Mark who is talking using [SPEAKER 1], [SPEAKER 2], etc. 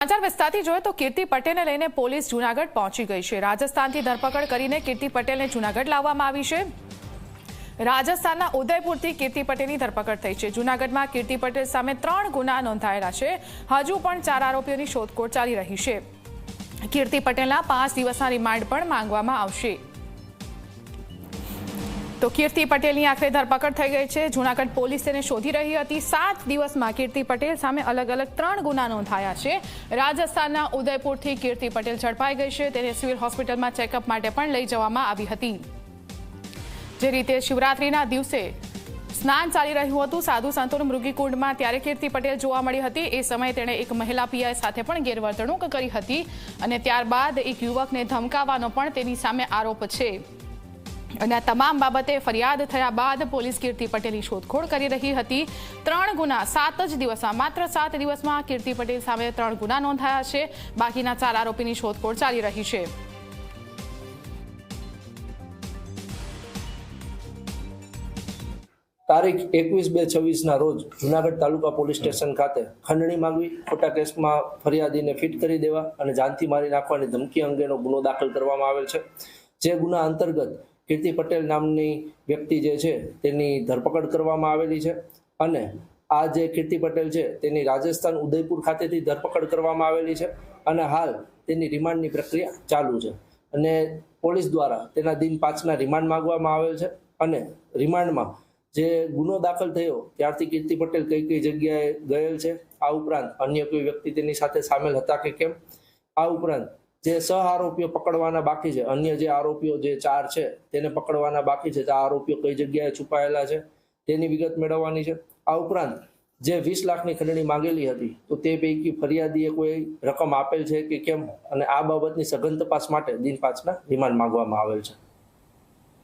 [SPEAKER 1] સમાચાર વિસ્તારથી જોઈએ તો કીર્તિ પટેલને લઈને પોલીસ જૂનાગઢ પહોંચી ગઈ છે। રાજસ્થાનથી ધરપકડ કરીને કીર્તિ પટેલને જૂનાગઢ લાવવામાં આવી છે। રાજસ્થાનના ઉદયપુરથી કીર્તિ પટેલની ધરપકડ થઈ છે। જૂનાગઢમાં કીર્તિ પટેલ સામે 3 ગુના નોંધાયેલા છે। હજુ પણ 4 આરોપીઓની શોધખોળ ચાલી રહી છે। કીર્તિ પટેલના 5 દિવસના રિમાન્ડ પણ માંગવામાં આવશે। તો કીર્તિ પટેલની આખરે ધરપકડ થઈ ગઈ છે। જૂનાગઢ પોલીસ તેને શોધી રહી હતી। 7 દિવસમાં કીર્તિ પટેલ સામે અલગ અલગ 3 ગુના નોંધાયા છે। રાજસ્થાનના ઉદયપુરથી કીર્તિ પટેલ ઝડપાઈ ગઈ છે। તેને સિવિલ હોસ્પિટલમાં ચેકઅપ માટે પણ લઈ જવામાં આવી હતી। જે રીતે શિવરાત્રીના દિવસે સ્નાન ચાલી રહ્યું હતું સાધુ સંતોનું મૃગીકુંડમાં, ત્યારે કીર્તિ પટેલ જોવા મળી હતી। એ સમયે તેણે એક મહિલા પીઆઈ સાથે પણ ગેરવર્તણૂક કરી હતી અને ત્યારબાદ એક યુવકને ધમકાવવાનો પણ તેની સામે આરોપ છે। અને આ તમામ બાબતે ફરિયાદ થયા બાદ પોલીસ કીર્તિ પટેલની શોધખોળ કરી રહી હતી। 3 ગુના 7 જ દિવસમાં, માત્ર 7 દિવસમાં કીર્તિ પટેલ સામે 3 ગુના નોંધાયા છે। બાકીના 4 આરોપીની શોધખોળ ચાલી રહી છે।
[SPEAKER 2] તારીખ 21/2/26 રોજ જૂનાગઢ તાલુકા પોલીસ સ્ટેશન ખાતે ખંડણી માંગવી, ખોટા કેસમાં ફરિયાદીને ફિટ કરી દેવા અને જાનથી મારી નાખવાની ધમકી અંગેનો ગુનો દાખલ કરવામાં આવેલ છે। જે ગુના અંતર્ગત કીર્તિ પટેલ નામની વ્યક્તિ જે છે તેની ધરપકડ કરવામાં આવેલી છે અને આ જે કીર્તિ પટેલ છે તેની રાજસ્થાન ઉદયપુર ખાતેથી ધરપકડ કરવામાં આવેલી છે અને હાલ તેની રિમાન્ડની પ્રક્રિયા ચાલુ છે અને પોલીસ દ્વારા તેના દિન 5ના રિમાન્ડ માંગવામાં આવેલ છે અને રિમાન્ડમાં જે ગુનો દાખલ થયો ત્યારથી કીર્તિ પટેલ કઈ જગ્યાએ ગયેલ છે, આ ઉપરાંત અન્ય કોઈ વ્યક્તિ તેની સાથે સામેલ હતા કે કેમ, આ ઉપરાંત જે સહ આરોપીઓ પકડવાના બાકી છે, અન્ય જે આરોપીઓ જે 4 છે તેને પકડવાના બાકી છે, આ આરોપીઓ કઈ જગ્યાએ છુપાયેલા છે તેની વિગત મેળવવાની છે। આ ઉપરાંત જે 20 લાખની ખંડણી માંગેલી હતી તો તે પૈકી ફરિયાદીએ કોઈ રકમ આપેલ છે કે કેમ, અને આ બાબતની સઘન તપાસ માટે દિન 5ના રિમાન્ડ માંગવામાં આવેલ છે।